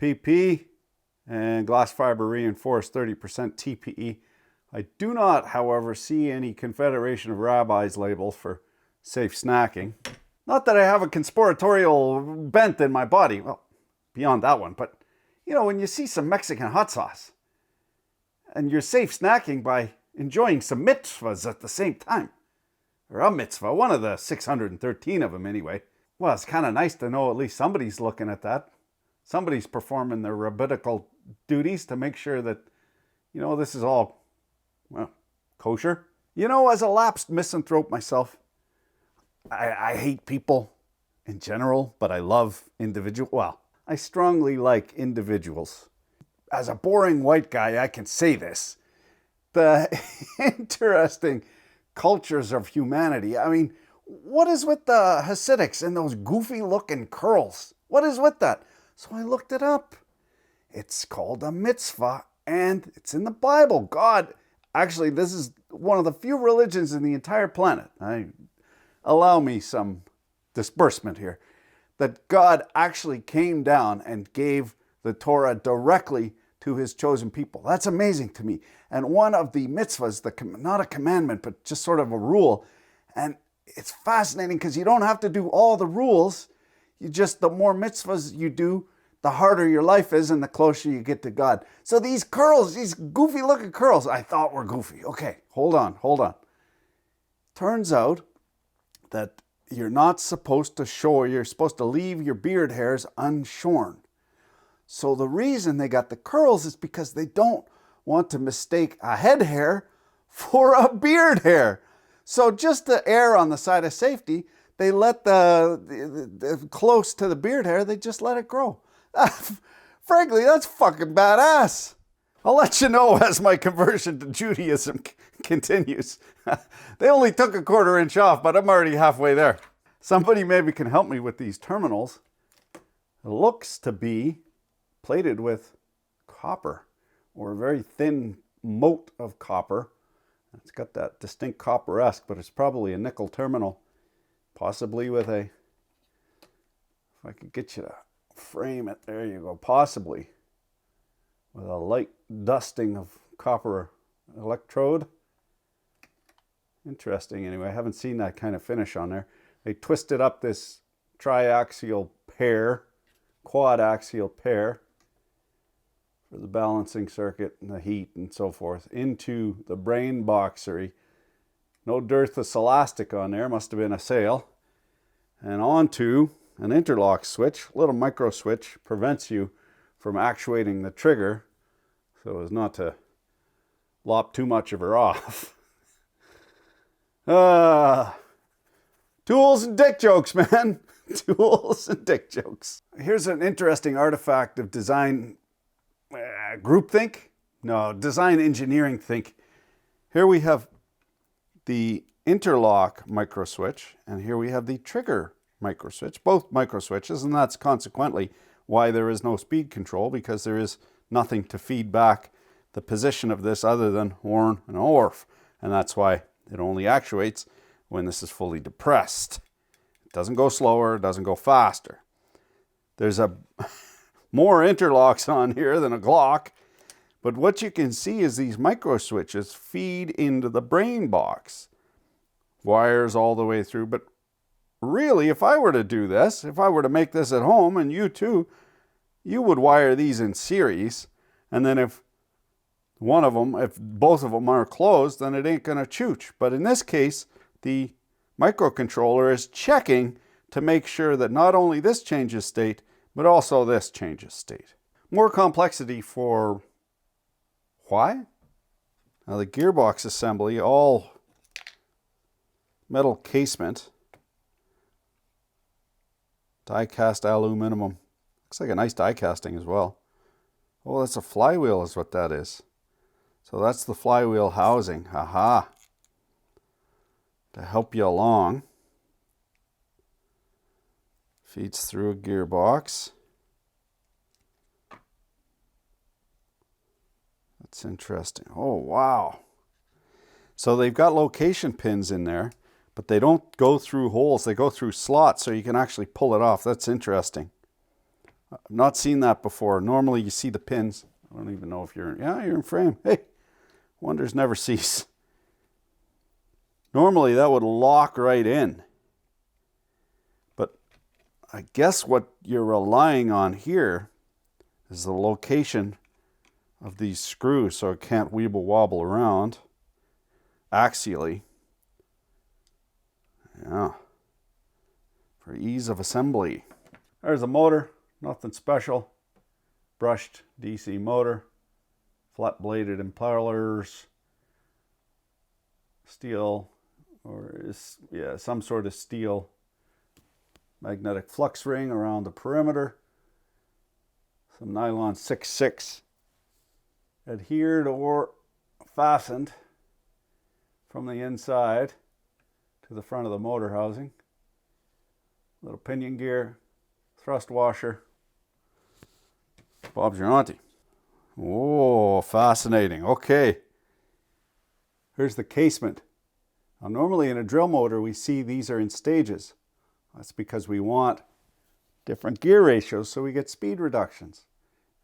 PP, and glass fiber reinforced 30% TPE. I do not, however, see any Confederation of Rabbis labels for safe snacking. Not that I have a conspiratorial bent in my body, well, beyond that one, but you know, when you see some Mexican hot sauce and you're safe snacking by enjoying some mitzvahs at the same time, or a mitzvah, one of the 613 of them anyway, well, it's kind of nice to know at least somebody's looking at that. Somebody's performing their rabbinical duties to make sure that, you know, this is all, well, kosher. You know, as a lapsed misanthrope myself, I hate people in general, but I love individuals. Well, I strongly like individuals. As a boring white guy, I can say this. The interesting cultures of humanity. I mean, what is with the Hasidics and those goofy looking curls? What is with that? So I looked it up. It's called a mitzvah and it's in the Bible. God, actually, this is one of the few religions in the entire planet. Allow me some disbursement here. That God actually came down and gave the Torah directly to his chosen people. That's amazing to me. And one of the mitzvahs, not a commandment, but just sort of a rule. And it's fascinating because you don't have to do all the rules. The more mitzvahs you do, the harder your life is and the closer you get to God. So these curls, these goofy looking curls, I thought were goofy. Okay, hold on. Turns out that you're not supposed to you're supposed to leave your beard hairs unshorn. So the reason they got the curls is because they don't want to mistake a head hair for a beard hair. So just to err on the side of safety, they let the close to the beard hair, they just let it grow. Frankly, that's fucking badass. I'll let you know as my conversion to Judaism continues. They only took a 1/4 inch off, but I'm already halfway there. Somebody maybe can help me with these terminals. It looks to be plated with copper, or a very thin mote of copper. It's got that distinct copper-esque, but it's probably a nickel terminal. Possibly with if I could get you to frame it, there you go, possibly with a light dusting of copper electrode. Interesting anyway, I haven't seen that kind of finish on there. They twisted up this quad-axial pair for the balancing circuit and the heat and so forth into the brain boxery. No dearth of elastic on there, must have been a sale. And onto an interlock switch, little micro switch, prevents you from actuating the trigger so as not to lop too much of her off. Tools and dick jokes, man. Tools and dick jokes. Here's an interesting artifact of design groupthink. No, design engineering think. Here we have the interlock micro switch, and here we have the trigger micro switch, both micro switches, and that's consequently why there is no speed control, because there is nothing to feed back the position of this other than horn and ORF, and that's why it only actuates when this is fully depressed. It doesn't go slower, it doesn't go faster. There's more interlocks on here than a Glock, but what you can see is these micro switches feed into the brain box. Wires all the way through, but really, if I were to do this, if I were to make this at home, and you too, you would wire these in series, and then if both of them are closed, then it ain't gonna chooch. But in this case, the microcontroller is checking to make sure that not only this changes state, but also this changes state. More complexity for why? Now the gearbox assembly, all metal casement, die cast aluminum. Looks like a nice die casting as well. Oh, that's a flywheel is what that is. So that's the flywheel housing. Aha. To help you along. Feeds through a gearbox. That's interesting. Oh, wow. So they've got location pins in there, but they don't go through holes. They go through slots so you can actually pull it off. That's interesting. I've not seen that before. Normally you see the pins. I don't even know if you're in frame. Hey, wonders never cease. Normally that would lock right in. But I guess what you're relying on here is the location of these screws so it can't weeble wobble around axially. Yeah. For ease of assembly. There's a motor, nothing special. Brushed DC motor, flat bladed impellers, steel, some sort of steel magnetic flux ring around the perimeter. Some nylon 6/6 adhered or fastened from the inside to the front of the motor housing. Little pinion gear, thrust washer. Bob's your auntie. Oh, fascinating. Okay. Here's the casement. Now, normally in a drill motor, we see these are in stages. That's because we want different gear ratios so we get speed reductions.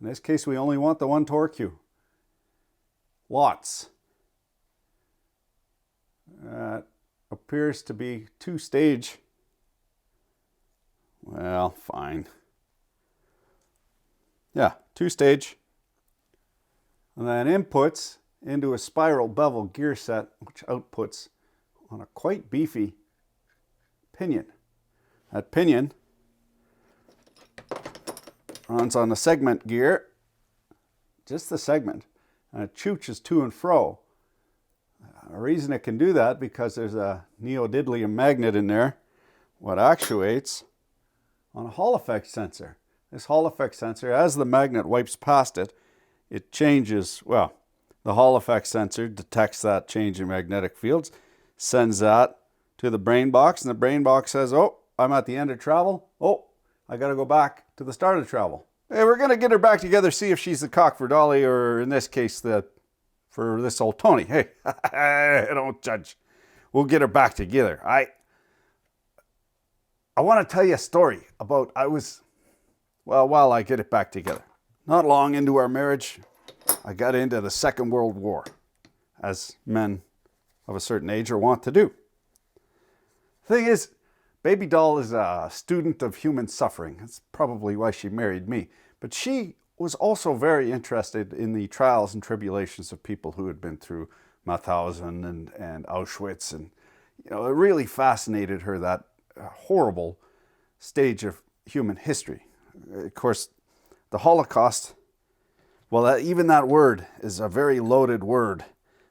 In this case, we only want the one torque cue. Lots. That appears to be two-stage. Well, fine. Yeah, two-stage. And then inputs into a spiral bevel gear set, which outputs on a quite beefy pinion. That pinion runs on the segment gear, just the segment, and it chooches to and fro. The reason it can do that because there's a neodymium magnet in there, what actuates on a Hall effect sensor. This Hall effect sensor, as the magnet wipes past it, it changes, well, the Hall effect sensor detects that change in magnetic fields, sends that to the brain box, and the brain box says, oh, I'm at the end of travel. Oh, I got to go back to the start of travel. Hey, we're going to get her back together, see if she's the cock for Dolly, or in this case, for this old Tony. Hey, don't judge. We'll get her back together. I want to tell you a story about while I get it back together. Not long into our marriage, I got into the Second World War, as men of a certain age are wont to do. Thing is, Baby Doll is a student of human suffering. That's probably why she married me. But she was also very interested in the trials and tribulations of people who had been through Mauthausen and Auschwitz. And it really fascinated her, that horrible stage of human history. Of course, the Holocaust, well, even that word is a very loaded word,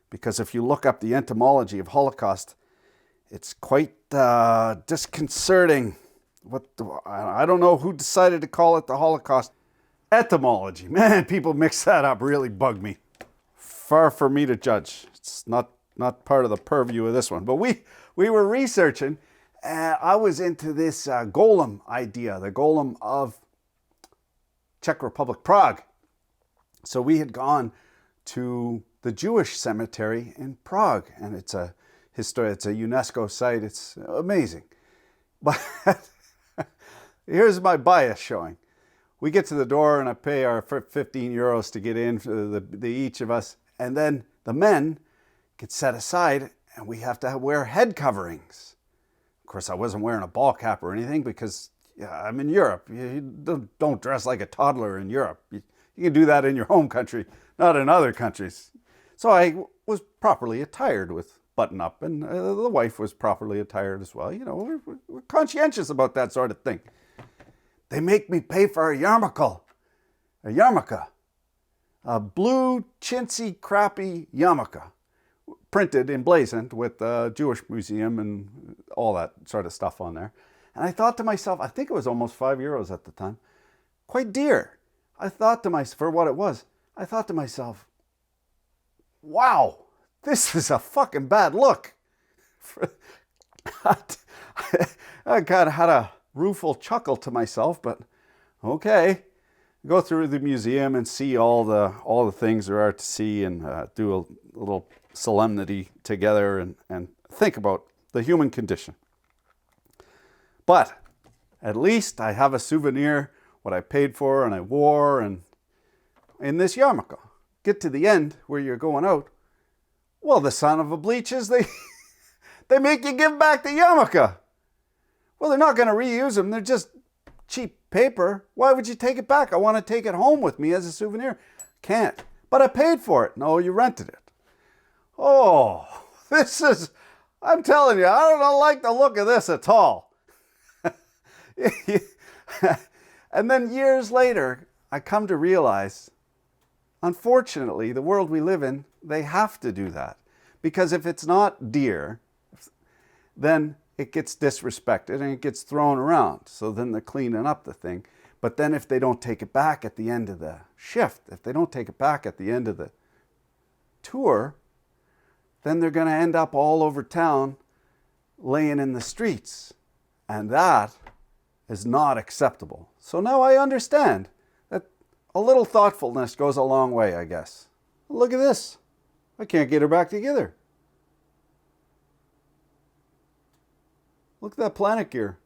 because if you look up the etymology of Holocaust, it's quite disconcerting. I don't know who decided to call it the Holocaust. Etymology. Man, people mix that up, really bug me. Far for me to judge. It's not part of the purview of this one. But we were researching, and I was into this golem idea, the golem of Czech Republic, Prague. So we had gone to the Jewish cemetery in Prague, and it's a UNESCO site. It's amazing. But here's my bias showing. We get to the door and I pay our 15 euros to get in, for the each of us. And then the men get set aside and we have to wear head coverings. Of course, I wasn't wearing a ball cap or anything because I'm in Europe. You don't dress like a toddler in Europe. You can do that in your home country, not in other countries. So I was properly attired with button up, and the wife was properly attired as well. We're conscientious about that sort of thing. They make me pay for a yarmulke, a blue, chintzy, crappy yarmulke, printed, emblazoned with the Jewish Museum and all that sort of stuff on there. And I thought to myself, I think it was almost 5 euros at the time, quite dear. I thought to myself, for what it was, I thought to myself, wow, this is a fucking bad look. I kind of had a rueful chuckle to myself, but okay. Go through the museum and see all the things there are to see, and do a little solemnity together and think about the human condition. But at least I have a souvenir what I paid for and I wore, and in this yarmulke. Get to the end where you're going out. Well, the son of a bleaches, they make you give back the yarmulke. Well, they're not going to reuse them. They're just cheap paper. Why would you take it back? I want to take it home with me as a souvenir. Can't. But I paid for it. No, you rented it. Oh, I'm telling you, I don't like the look of this at all. And then years later, I come to realize, unfortunately, the world we live in, they have to do that. Because if it's not dear, then it gets disrespected and it gets thrown around. So then they're cleaning up the thing. But then if they don't take it back at the end of the shift, if they don't take it back at the end of the tour, then they're going to end up all over town laying in the streets. And that is not acceptable. So now I understand that a little thoughtfulness goes a long way, I guess. Look at this. I can't get her back together. Look at that planet gear.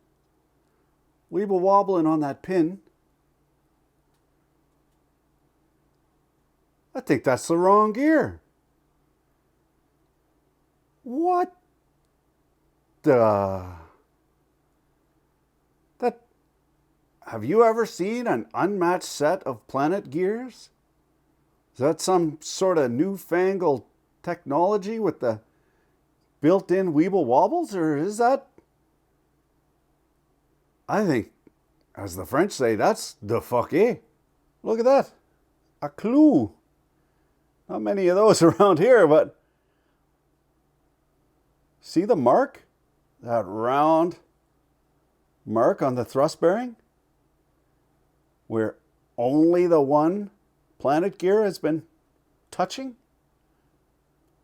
Weeble wobbling on that pin. I think that's the wrong gear. What the... Have you ever seen an unmatched set of planet gears? Is that some sort of newfangled technology with the built-in Weeble wobbles, or is that... I think, as the French say, that's the fucké. Look at that. A clou. Not many of those around here, but... See the mark? That round mark on the thrust bearing? Where only the one planet gear has been touching?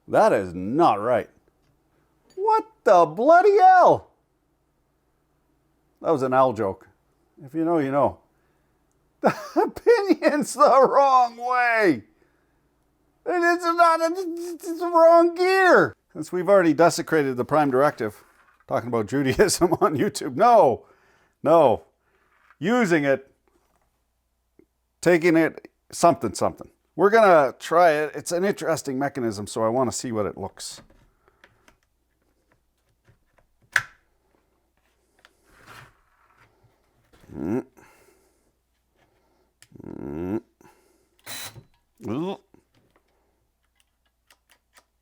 That is not right. What the bloody hell? That was an owl joke. If you know, you know. The pinion's the wrong way. It's the wrong gear. Since we've already desecrated the Prime Directive, talking about Judaism on YouTube. No. Using it, taking it, something. We're going to try it. It's an interesting mechanism, so I want to see what it looks.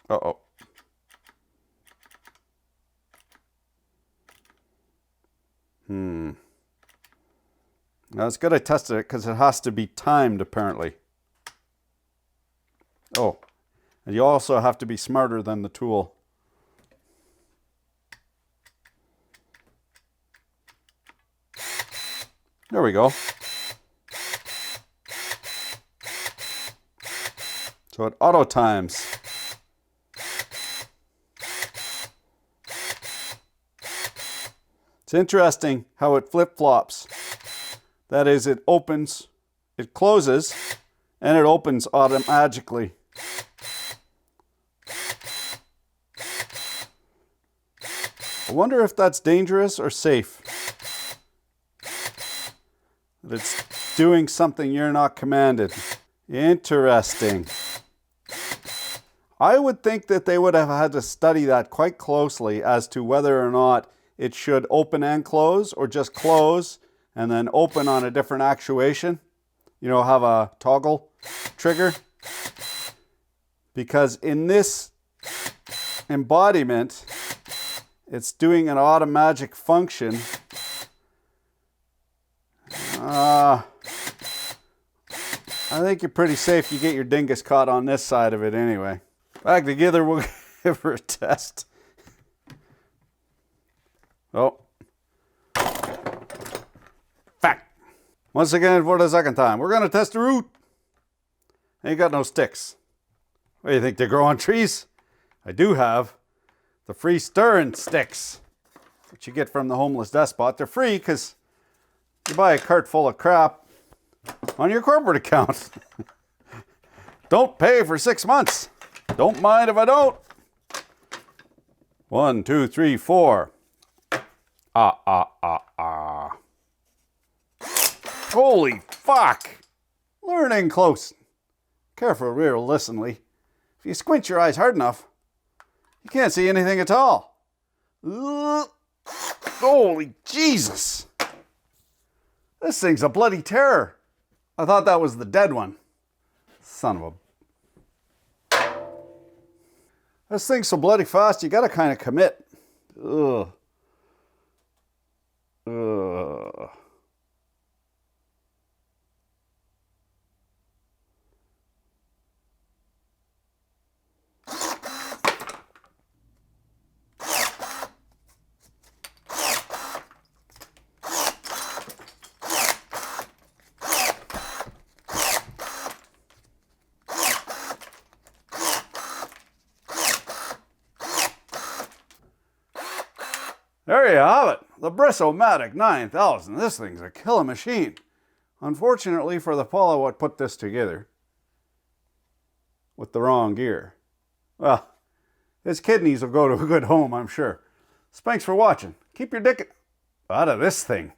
Uh-oh. Now it's good I tested it because it has to be timed apparently. Oh, and you also have to be smarter than the tool. There we go. So it auto times. It's interesting how it flip-flops. That is, it opens, it closes, and it opens automatically. I wonder if that's dangerous or safe. That it's doing something you're not commanded. Interesting. I would think that they would have had to study that quite closely as to whether or not it should open and close, or just close and then open on a different actuation. You know, have a toggle trigger. Because in this embodiment, it's doing an automatic function. I think you're pretty safe. You get your dingus caught on this side of it anyway. Back together, we'll give her a test. Oh. Fact. Once again, for the second time, we're going to test the root. Ain't got no sticks. What do you think, they grow on trees? I do have the free stirring sticks, which you get from the Homeless Despot. They're free because you buy a cart full of crap on your corporate account. Don't pay for 6 months. Don't mind if I don't. 1, 2, 3, 4. Holy fuck! Learning close. Careful, real listenly. If you squint your eyes hard enough, you can't see anything at all. Holy Jesus! This thing's a bloody terror. I thought that was the dead one. Son of a... This thing's so bloody fast, you gotta kind of commit. Ugh. Ugh. There you have it, the Brissomatic 9000. This thing's a killer machine. Unfortunately for the fellow what put this together with the wrong gear. Well, his kidneys will go to a good home, I'm sure. Thanks for watching. Keep your dick out of this thing.